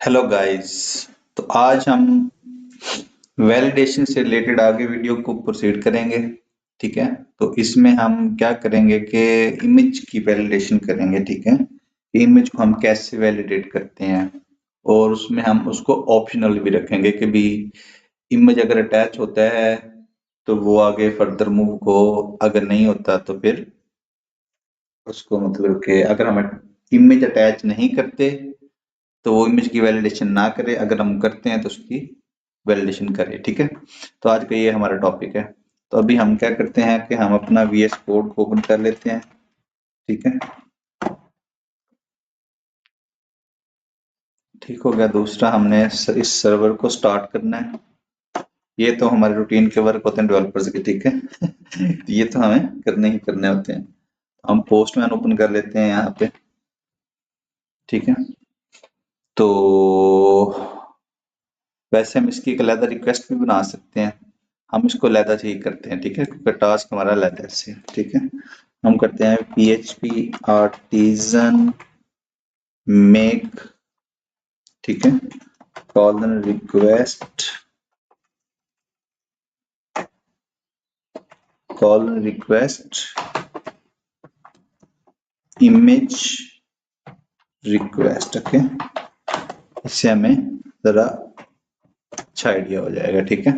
Hello guys. तो आज हम वैलिडेशन से रिलेटेड आगे वीडियो को प्रोसीड करेंगे। ठीक है। तो इसमें हम क्या करेंगे कि इमेज की वैलिडेशन करेंगे। ठीक है। इमेज को हम कैसे वैलिडेट करते हैं और उसमें हम उसको ऑप्शनल भी रखेंगे कि भी इमेज अगर अटैच होता है तो वो आगे फर्दर मूव हो, अगर नहीं होता तो फिर उसको मतलब कि अगर हम इमेज अटैच नहीं करते तो वो इमेज की वैलिडेशन ना करे, अगर हम करते हैं तो उसकी वैलिडेशन करें। ठीक है। तो आज का ये हमारा टॉपिक है। तो अभी हम क्या करते हैं कि हम अपना वीएस कोड को ओपन कर लेते हैं। ठीक है। ठीक हो गया। दूसरा हमने इस सर्वर को स्टार्ट करना है। ये तो हमारे रूटीन के वर्क होते हैं डेवलपर्स के। ठीक है। ये तो हमें करने ही करने होते हैं। हम पोस्टमैन ओपन कर लेते हैं यहाँ पे। ठीक है। तो वैसे हम इसकी एक अलहदा रिक्वेस्ट भी बना सकते हैं। हम इसको अलहदा से ही करते हैं। ठीक है, क्योंकि टास्क हमारा अलहदा से। ठीक है। हम करते हैं PHP आर्टिजन मेक। ठीक है। Colon request, colon request image request. Okay. इससे हमें जरा अच्छा आइडिया हो जाएगा। ठीक है।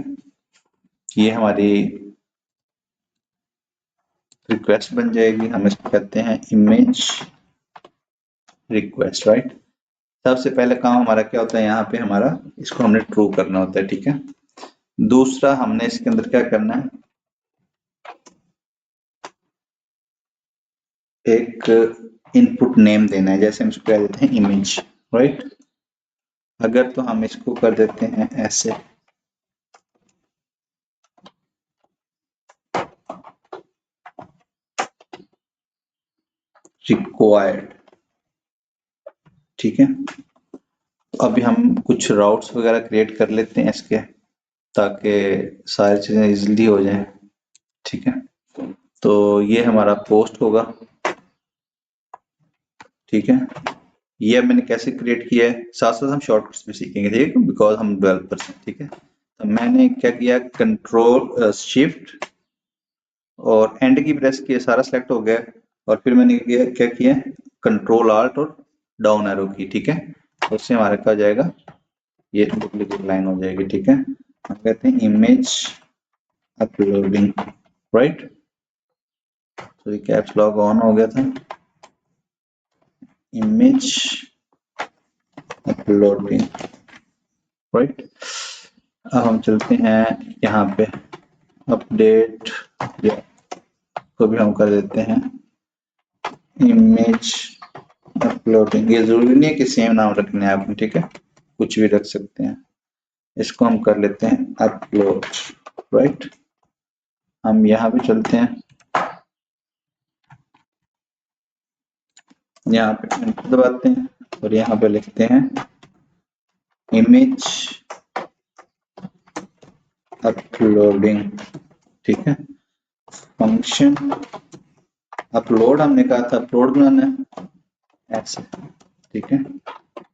ये हमारी रिक्वेस्ट बन जाएगी। हम इसको कहते हैं इमेज रिक्वेस्ट। राइट। सबसे पहले काम हमारा क्या होता है, यहाँ पे हमारा इसको हमने ट्रू करना होता है। ठीक है। दूसरा हमने इसके अंदर क्या करना है, एक इनपुट नेम देना है। जैसे हम इसको कह देते हैं इमेज। राइट। अगर तो हम इसको कर देते हैं ऐसे, रिक्वायर्ड। ठीक है। तो अभी हम कुछ राउट्स वगैरह क्रिएट कर लेते हैं इसके, ताकि सारी चीजें इजीली हो जाएं। ठीक है। तो ये हमारा पोस्ट होगा। ठीक है। ये मैंने कैसे क्रिएट किया है, साथ साथ हम शॉर्टकट्स भी सीखेंगे। ठीक है, बिकॉज हम डेवलपर्स हैं। ठीक है। तो मैंने क्या किया, कंट्रोल शिफ्ट और एंड की प्रेस किया, सारा सेलेक्ट हो गया। और फिर मैंने क्या किया, कंट्रोल आल्ट और डाउन एरो की। ठीक है। तो उससे हमारे क्या हो जाएगा, ये डुप्लीकेट लाइन हो जाएगी। ठीक है। हम कहते हैं इमेज अपलोडिंग। राइट। तो ये कैप्स लॉक ऑन हो गया था। Image uploading. राइट। अब हम चलते हैं यहाँ पे अपडेट को भी हम कर देते हैं इमेज अपलोडिंग। ये जरूरी नहीं है कि सेम नाम रखने हैं आपने। ठीक है, कुछ भी रख सकते हैं। इसको हम कर लेते हैं अपलोड। राइट। हम यहाँ पे चलते हैं, यहाँ पे एंटर दबाते हैं और यहाँ पे लिखते हैं इमेज अपलोडिंग। ठीक है। फंक्शन अपलोड, हमने कहा था अपलोड बनाना है ऐसे। ठीक है।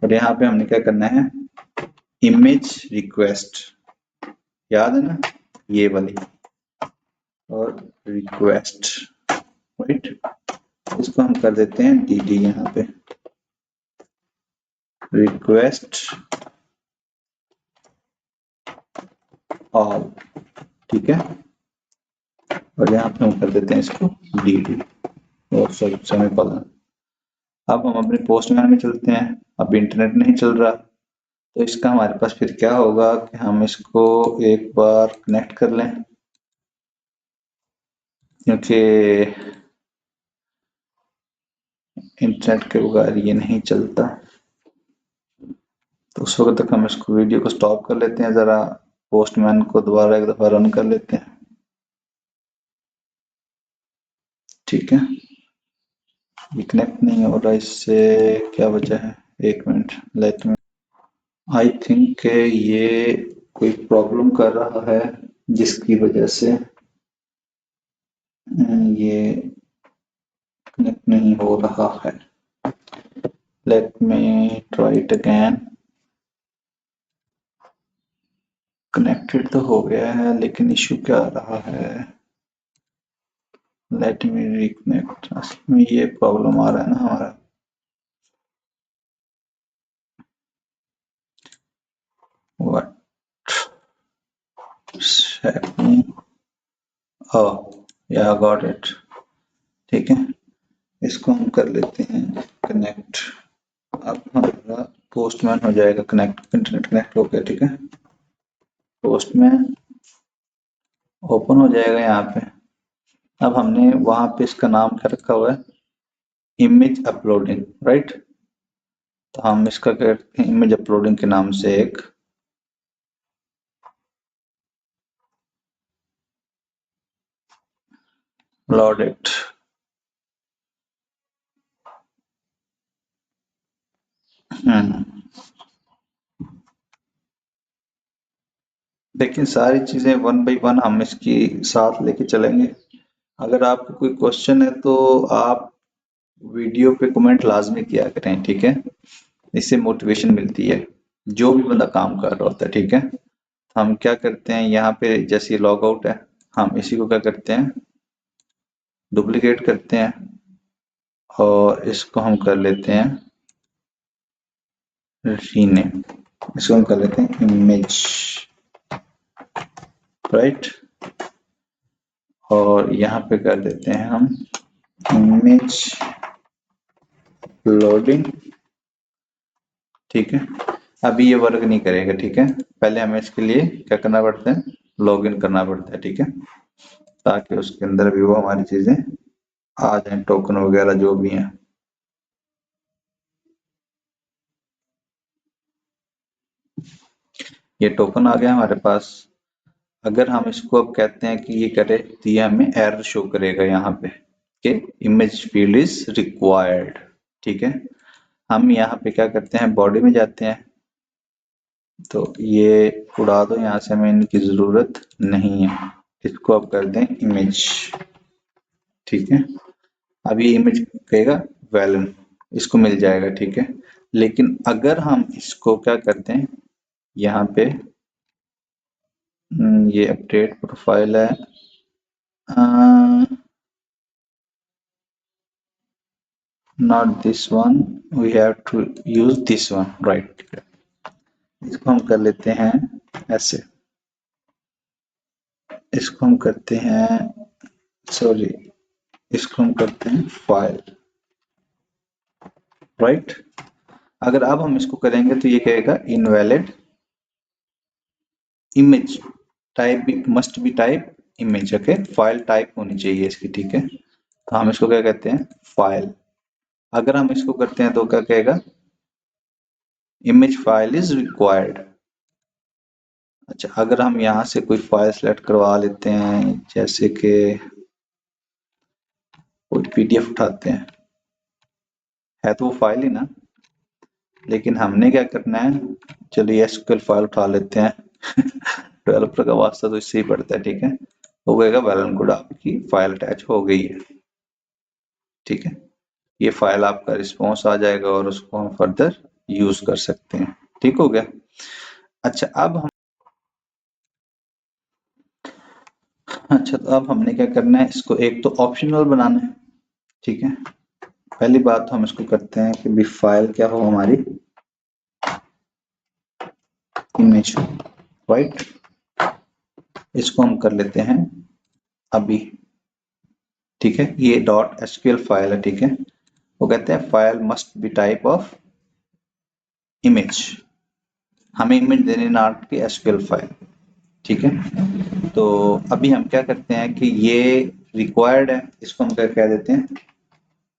और यहाँ पे हमने क्या करना है, इमेज रिक्वेस्ट, याद है ना, ये वाली, और रिक्वेस्ट। राइट। इसको हम कर देते हैं DD यहाँ पे, रिक्वेस्ट ऑल। ठीक है। और यहाँ पे हम कर देते हैं इसको DD और सॉरी सेमीकोलन। अब हम अपने पोस्टमैन में चलते हैं। अब इंटरनेट नहीं चल रहा, तो इसका हमारे पास फिर क्या होगा कि हम इसको एक बार कनेक्ट कर लें, क्योंकि इंटरनेट के बगैर ये नहीं चलता। तो उस वक्त तक हम इसको वीडियो को स्टॉप कर लेते हैं, ज़रा पोस्टमैन को दोबारा एक दफ़ा रन कर लेते हैं। ठीक है। ये कनेक्ट नहीं हो रहा, इससे क्या वजह है, एक minute let me, I think ये कोई प्रॉब्लम कर रहा है जिसकी वजह से ये कनेक्ट नहीं हो रहा है। Let me try it again. Connected तो हो गया है लेकिन इशू क्या आ रहा है? Let me reconnect. असल में ये प्रॉब्लम आ रहा है ना हमारा। What happening? ओह या गॉट इट। ठीक है, इसको हम कर लेते हैं कनेक्ट। अब हमारा पोस्टमैन हो जाएगा कनेक्ट, इंटरनेट कनेक्ट हो गया। ठीक है, पोस्टमैन ओपन हो जाएगा यहाँ पे। अब हमने वहां पे इसका नाम क्या रखा हुआ है? Image uploading, right. तो हम इसका क्या करते हैं, इमेज अपलोडिंग के नाम से एक लोड इट। लेकिन सारी चीजें वन बाई वन हम इसकी साथ लेके चलेंगे। अगर आपको कोई क्वेश्चन है तो आप वीडियो पे कमेंट लाजमी किया करें, ठीक है। इससे मोटिवेशन मिलती है, जो भी बंदा काम कर रहा होता है। ठीक है, हम क्या करते हैं यहाँ पे, जैसे लॉग आउट है, हम इसी को क्या करते हैं, डुप्लीकेट करते हैं और इसको हम कर लेते हैं रीनेम। इसको हम कर लेते हैं इमेज, राइट। और यहाँ पे कर देते हैं हम इमेज लोडिंग। ठीक है, अभी ये वर्क नहीं करेगा। ठीक है, पहले हमें इसके लिए क्या करना पड़ता है, लॉगिन करना पड़ता है। ठीक है, ताकि उसके अंदर भी वो हमारी चीजें आ जाए, टोकन वगैरह जो भी हैं। ये टोकन आ गया हमारे पास। अगर हम इसको अब कहते हैं कि ये करे तो ये हमें एरर शो करेगा यहाँ पे कि इमेज फील्ड इज रिक्वायर्ड। ठीक है, हम यहाँ पे क्या करते हैं, बॉडी में जाते हैं। तो ये उड़ा दो यहाँ से, हमें इनकी जरूरत नहीं है। इसको अब कर दें इमेज। ठीक है, अब ये इमेज कहेगा वैलन, इसको मिल जाएगा। ठीक है, लेकिन अगर हम इसको क्या करते हैं, यहाँ पे ये अपडेट प्रोफाइल है, not this one, we have to use this one, right. इसको हम कर लेते हैं ऐसे, इसको हम करते हैं, सॉरी, इसको हम करते हैं फाइल, राइट। अगर अब हम इसको करेंगे तो ये कहेगा invalid image, type must be type image. Okay, file type होनी चाहिए इसकी। ठीक है, तो हम इसको क्या कहते हैं, फाइल। अगर हम इसको करते हैं तो क्या कहेगा, इमेज फाइल इज रिक्वायर्ड। अच्छा, अगर हम यहाँ से कोई फाइल सेलेक्ट करवा लेते हैं, जैसे कि कोई पीडीएफ उठाते हैं, है तो वो फाइल ही ना, लेकिन हमने क्या करना है, चलिए एसक्यूएल फाइल उठा लेते हैं। डेवलपर का वास्ता तो इससे ही पड़ता है। ठीक है, हो गएगा वेल गुड, आपकी फाइल अटैच हो गई है। ठीक है, ये फाइल आपका रिस्पॉन्स आ जाएगा और उसको हम फर्दर यूज कर सकते हैं। ठीक हो गया। अच्छा, तो अब हमने क्या करना है, इसको एक तो ऑप्शनल बनाना है। ठीक है, पहली बात तो हम इसको करते हैं कि भी फाइल क्या हो हमारी, इमेज, राइट। इसको हम कर लेते हैं अभी। ठीक है, ये डॉट एसक्यूएल फाइल है। ठीक है, वो कहते हैं file must be type of image, हमें इमेज देनी नॉट की एसक्यूएल फाइल। ठीक है, तो अभी हम क्या करते हैं कि ये रिक्वायर्ड है, इसको हम क्या कह देते हैं,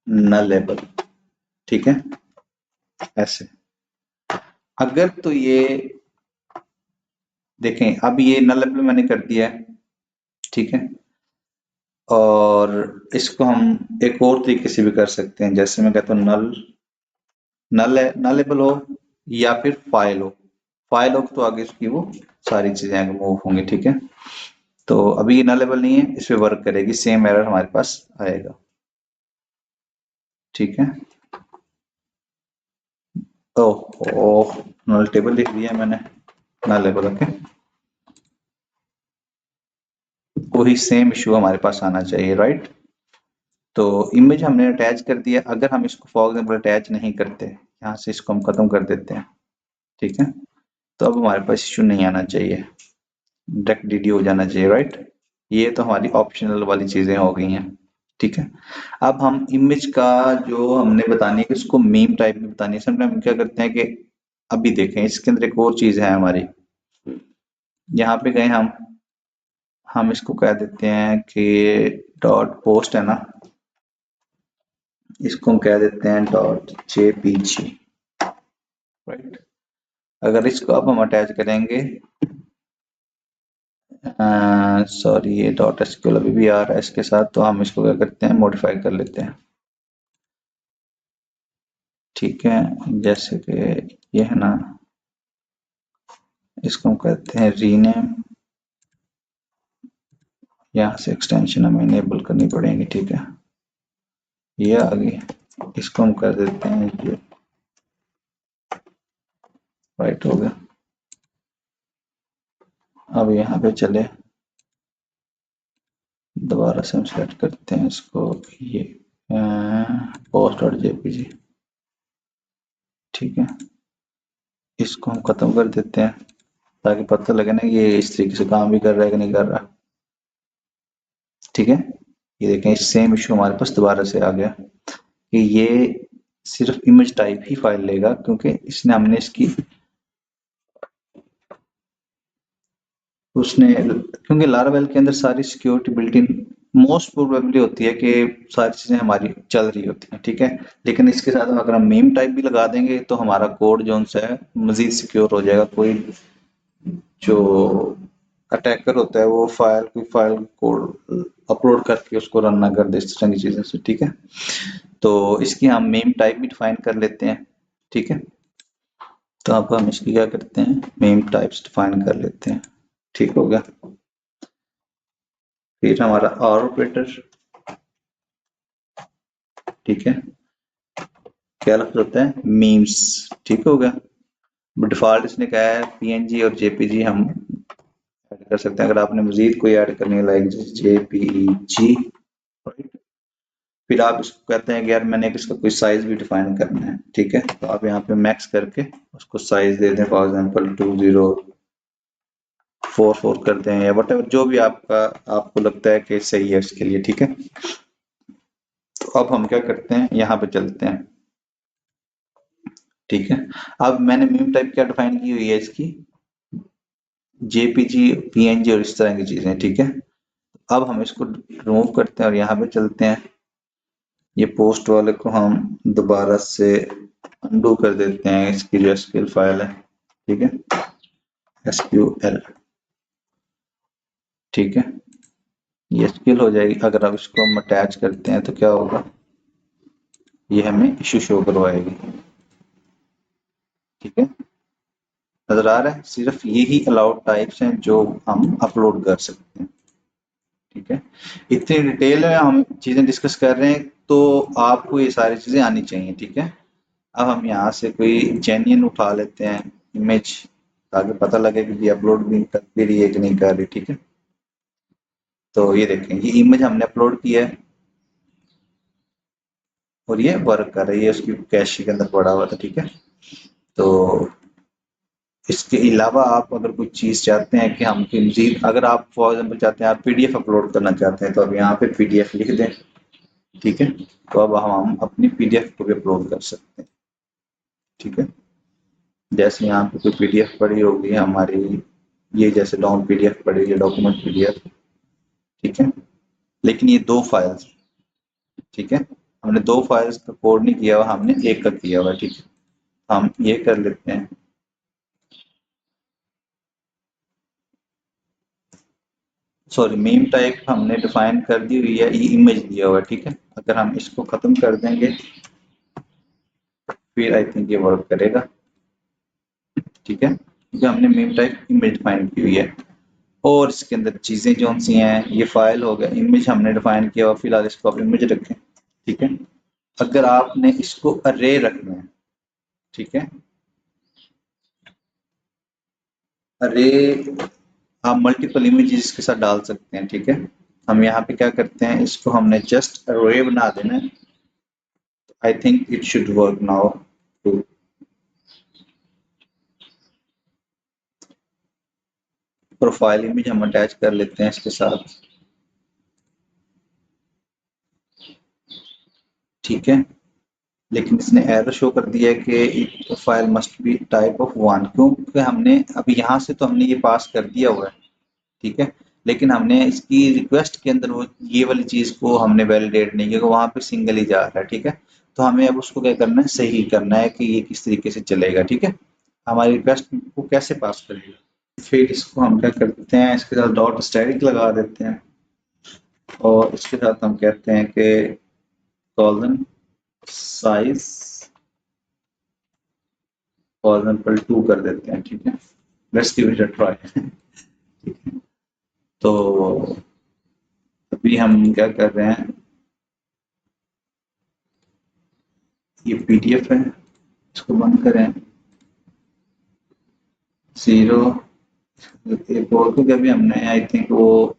नलेबल। ठीक है, ऐसे। अगर तो ये देखें, अब ये नलेबल मैंने कर दिया है। ठीक है, और इसको हम एक और तरीके से भी कर सकते हैं, जैसे मैं कहता हूँ नल, नल है, नलेबल हो या फिर फाइल हो। फाइल हो तो आगे उसकी वो सारी चीजें आगे मूव होंगी। ठीक है, तो अभी ये नलेबल नहीं है, इस पे वर्क करेगी, सेम एरर हमारे पास आएगा। ठीक है, ओह, नल टेबल लिख दिया मैंने, नलेबल। ओके, वही सेम इशू हमारे पास आना चाहिए, राइट। तो इमेज हमने अटैच कर दिया। अगर हम इसको फॉर एग्जाम्पल अटैच नहीं करते, यहाँ से इसको हम खत्म कर देते हैं, ठीक है, तो अब हमारे पास इशू नहीं आना चाहिए, डायरेक्ट डीडी हो जाना चाहिए, राइट। ये तो हमारी ऑप्शनल वाली चीजें हो गई हैं, ठीक है। अब हम इमेज का जो हमने बतानी है कि उसको मीम टाइप में बतानी है, समटाइम हम क्या करते हैं कि अभी देखें इसके अंदर एक और चीज है हमारी, यहाँ पे गए हम इसको कह देते हैं कि डॉट पोस्ट है ना, इसको हम कह देते हैं डॉट जेपीजी, राइट। अगर इसको अब हम अटैच करेंगे, सॉरी ये डॉट एसक्यूएल अभी भी आ रहा है इसके साथ, तो हम इसको क्या करते हैं मॉडिफाई कर लेते हैं, ठीक है। जैसे कि ये है ना, इसको हम कहते हैं रीनेम, यहाँ से एक्सटेंशन हमें इनेबल करनी पड़ेगी, ठीक है। ये आ गई, इसको हम कर देते हैं ये, राइट हो गया। अब यहाँ पे चले, दोबारा से हम सेलेक्ट करते हैं इसको, ये पोस्ट डॉट जेपीजी, ठीक है। इसको हम खत्म कर देते हैं ताकि पता लगे ना ये इस तरीके से काम भी कर रहा है कि नहीं कर रहा, ठीक है। ये देखें सेम इशू हमारे पास दोबारा से आ गया कि ये सिर्फ इमेज टाइप ही फाइल लेगा, क्योंकि इसने हमने इसकी उसने क्योंकि लारावेल के अंदर सारी security built in most probably होती है कि सारी चीजें हमारी चल रही होती हैं, ठीक है। लेकिन इसके साथ अगर हम मीम टाइप भी लगा देंगे तो हमारा कोड जो है मजीद सिक्योर हो जाएगा। कोई जो अटैकर होता है वो फाइल कोड अपलोड करके उसको रन ना कर दे इस तरह की चीजें से, ठीक है। तो इसकी हम मीम टाइप भी डिफाइन कर लेते हैं, ठीक है। तो अब हम इसकी क्या करते हैं मीम टाइप्स डिफाइन कर लेते हैं, ठीक हो गया। फिर हमारा और ऑपरेटर, ठीक है, क्या लफ्ज होता है मीम्स, ठीक हो गया। डिफॉल्ट इसने कहा है पीएनजी और जेपीजी हम ऐड कर सकते हैं। अगर आपने मजीद कोई ऐड करनी है लाइक जेपीजी, फिर आप इसको कहते हैं कि यार मैंने इसका कोई साइज भी डिफाइन करना है, ठीक है। तो आप यहाँ पे मैक्स करके उसको साइज दे दें, फॉर एग्जांपल 2044 कर दें या वट जो भी आपको लगता है कि सही है उसके लिए, ठीक है। तो अब हम क्या करते हैं यहाँ पे चलते हैं, ठीक है। अब मैंने मीम टाइप क्या डिफाइन की हुई है इसकी, जेपीजी पीएनजी और इस तरह की चीजें, ठीक है। अब हम इसको रिमूव करते हैं और यहाँ पे चलते हैं, ये पोस्ट वाले को हम दोबारा से अनडू कर देते हैं, इसकी जो एसक्यूएल फाइल है, ठीक है, एसक्यूएल, ठीक है, ये एसक्यूएल हो जाएगी। अगर अब इसको हम अटैच करते हैं तो क्या होगा, ये हमें इशू शो करवाएगी, ठीक है। नजर आ रहा है, सिर्फ यही अलाउड टाइप्स हैं जो हम अपलोड कर सकते हैं, ठीक है। इतनी डिटेल में हम चीजें डिस्कस कर रहे हैं तो आपको ये सारी चीजें आनी चाहिए, ठीक है। अब हम यहाँ से कोई जेन्युइन उठा लेते हैं इमेज, ताकि पता लगे कि ये अपलोड भी कर भी रही है कि नहीं कर रही, ठीक है। तो ये देखें ये इमेज हमने अपलोड किया है और ये वर्क कर रही है, उसकी कैश के अंदर पड़ा हुआ था, ठीक है। तो इसके अलावा आप अगर कोई चीज़ चाहते हैं कि हम मजीद, अगर आप फॉर एग्जाम्पल चाहते हैं आप पीडीएफ अपलोड करना चाहते हैं तो अब यहाँ पे पीडीएफ लिख दें, ठीक है। तो अब हम अपनी पीडीएफ को भी अपलोड कर सकते हैं, ठीक है। जैसे यहाँ पे कोई पीडीएफ पड़ी होगी हमारी, ये जैसे लॉन्ग पीडीएफ पड़ी है, डॉक्यूमेंट पीडीएफ, ठीक है। लेकिन ये दो फाइल्स, ठीक है, हमने दो फाइल्स का कोड नहीं किया हुआ, हमने एक का किया हुआ, ठीक है। हम ये कर लेते हैं, सॉरी मीम टाइप हमने डिफाइन कर दी हुई है, ये इमेज दिया हुआ है, ठीक है। अगर हम इसको खत्म कर देंगे फिर आई थिंक ये वर्क करेगा, ठीक है, क्योंकि हमने मीम टाइप इमेज डिफाइन की हुई है। और इसके अंदर चीजें जो सी हैं, ये फाइल हो गया, इमेज हमने डिफाइन किया हुआ, फिलहाल इसको आप इमेज रखें, ठीक है। अगर आपने इसको अरे रखना है, ठीक है, अरे आप मल्टीपल इमेजेस के साथ डाल सकते हैं, ठीक है। हम यहाँ पे क्या करते हैं, इसको हमने जस्ट अरे बना देना है। I think it should work now. Profile image हम अटैच कर लेते हैं इसके साथ, ठीक है। लेकिन इसने एरर शो कर दिया है कि it profile must be type of one, क्योंकि हमने अभी यहाँ से तो हमने ये पास कर दिया हुआ है, ठीक है। लेकिन हमने इसकी रिक्वेस्ट के अंदर वो ये वाली चीज को हमने वैलिडेट नहीं किया, वहां पे सिंगल ही जा रहा है, ठीक है। तो हमें अब उसको क्या करना है, सही करना है कि ये किस तरीके से चलेगा, ठीक है। हमारी रिक्वेस्ट को कैसे पास करेगा। फिर इसको हम क्या करते हैं, इसके साथ डॉट स्टैटिक लगा देते हैं और इसके साथ हम कहते हैं कि कॉलन साइज फॉर एग्जाम्पल 2 कर देते हैं, ठीक है। Let's give it a try. तो अभी हम क्या कर रहे हैं, ये पीडीएफ है, इसको बंद करें। 0 एक और को भी हमने आई थिंक वो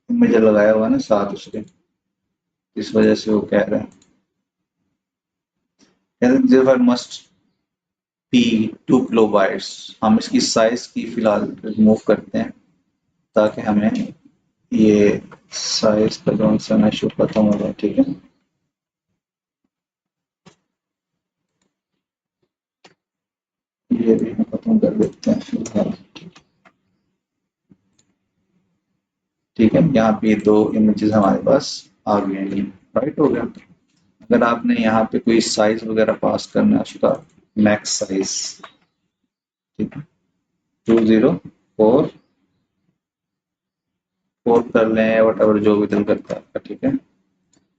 इमेज लगाया हुआ है ना साथ उसके, इस वजह से वो कह रहा है मस्ट पी 2 किलोबाइट्स। हम इसकी साइज की फिलहाल रिमूव करते हैं ताकि हमें ये साइज का जो सा इशू खत्म हो जाए, ठीक है। ये भी हम खत्म कर देते हैं फिलहाल, ठीक है। यहाँ पे 2 इमेजेस हमारे पास आ गए हैं, राइट हो गया। अगर आपने यहाँ पे कोई साइज वगैरह पास करना है उसका, मैक्स साइज, ठीक है, 204 4 कर लें, वट एवर जो भी दिल करता है आपका, ठीक है।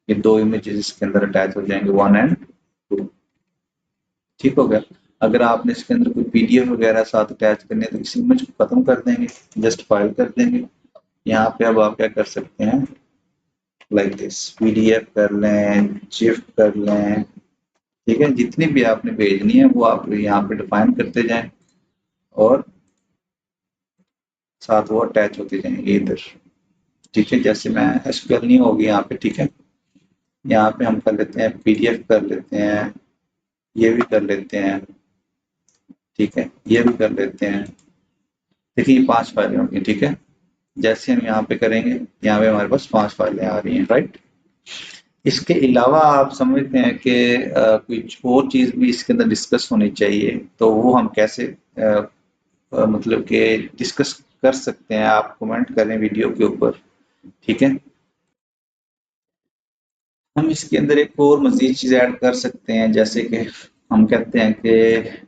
ये 2 इमेजेस इसके अंदर अटैच हो जाएंगे, 1 और 2, ठीक हो गया। अगर आपने इसके अंदर कोई पीडीएफ वगैरह साथ अटैच करनी है तो इस इमेज को खत्म कर देंगे, जस्ट फाइल कर देंगे। यहाँ पे अब आप क्या कर सकते हैं, लाइक दिस पीडीएफ कर लें, जिफ कर लें, ठीक है। जितनी भी आपने भेजनी है वो आप यहाँ पे डिफाइन करते जाएं और साथ वो अटैच होते जाएंगे इधर, ठीक है। जैसे मैं एसक्यूएल नहीं होगी यहाँ पे, ठीक है। यहाँ पे हम कर लेते हैं पीडीएफ कर लेते हैं, ये भी कर लेते हैं, ठीक है, ये भी कर लेते हैं। देखिए ये 5 फाइलें होंगी, ठीक है। जैसे हम यहाँ पे करेंगे, यहाँ पे हमारे पास 5 फाइलें आ रही हैं, राइट। इसके अलावा आप समझते हैं कि कुछ और चीज़ भी इसके अंदर डिस्कस होनी चाहिए, तो वो हम कैसे मतलब कि डिस्कस कर सकते हैं, आप कमेंट करें वीडियो के ऊपर, ठीक है। हम इसके अंदर एक और मज़ीद चीज़ ऐड कर सकते हैं, जैसे कि हम कहते हैं कि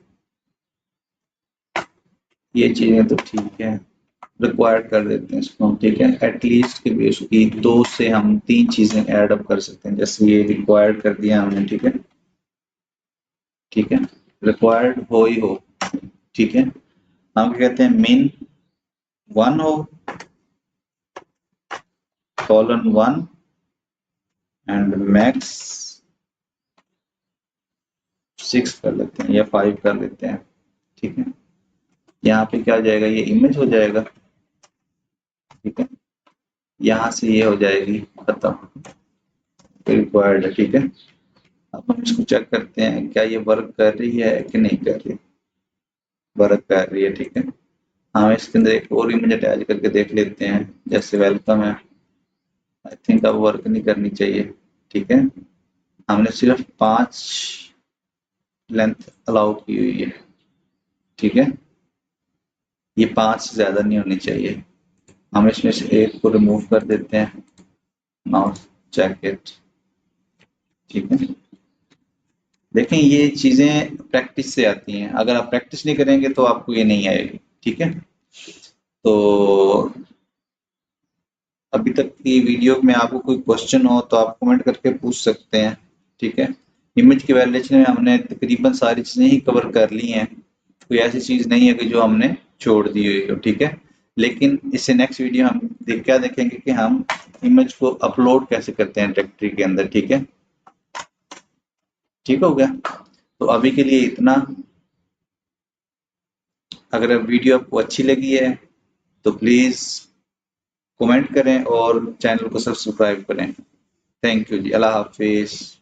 ये चीज़ें तो ठीक है, रिक्वायर्ड कर देते हैं इसको हम, ठीक है। एटलीस्ट के बेस की 2 से हम 3 चीज़ें ऐड अप कर सकते हैं, जैसे ये रिक्वायर्ड कर दिया हमने, ठीक है, ठीक है। रिक्वायर्ड हो ही हो, ठीक है। हम क्या कहते हैं, मेन 1 हो, कॉलन 1 एंड मैक्स 6 कर लेते हैं या 5 कर लेते हैं, ठीक है। यहाँ पे क्या हो जाएगा, ये इमेज हो जाएगा, ठीक है। यहाँ से ये हो जाएगी खत्म, रिक्वायर्ड है, ठीक है। अब हम इसको चेक करते हैं क्या ये वर्क कर रही है कि नहीं कर रही, वर्क कर रही है, ठीक है। हम इसके अंदर एक और इमेज अटैच करके देख लेते हैं, जैसे वेलकम है। आई थिंक अब वर्क नहीं करनी चाहिए, ठीक है। हमने सिर्फ 5 लेंथ अलाउ की हुई है, ठीक है। ये 5 से ज्यादा नहीं होनी चाहिए। हम इसमें से एक को रिमूव कर देते हैं, नाउ चेक इट, ठीक है। देखें ये चीजें प्रैक्टिस से आती हैं, अगर आप प्रैक्टिस नहीं करेंगे तो आपको ये नहीं आएगी, ठीक है। तो अभी तक की वीडियो में आपको कोई क्वेश्चन हो तो आप कमेंट करके पूछ सकते हैं, ठीक है। इमेज के वैलिडेशन में हमने तकरीबन सारी चीजें ही कवर कर ली हैं, कोई ऐसी चीज नहीं है कि जो हमने छोड़ दी हुई हो, ठीक है। लेकिन इससे नेक्स्ट वीडियो हम क्या देखेंगे कि हम इमेज को अपलोड कैसे करते हैं डायरेक्टरी के अंदर, ठीक है। ठीक हो गया। तो अभी के लिए इतना। अगर वीडियो आपको अच्छी लगी है तो प्लीज कमेंट करें और चैनल को सब्सक्राइब करें। थैंक यू जी, अल्लाह हाफिज।